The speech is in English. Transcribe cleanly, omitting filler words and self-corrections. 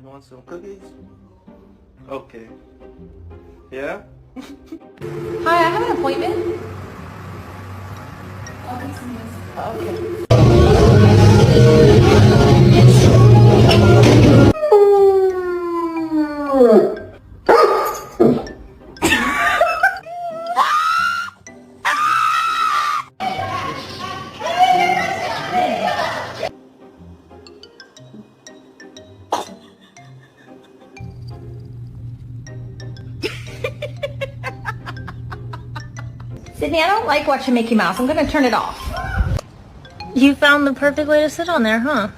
Want some cookies? Okay. Yeah? Hi, I have an appointment. Okay. Sydney, I don't like watching Mickey Mouse. I'm gonna turn it off. You found the perfect way to sit on there, huh?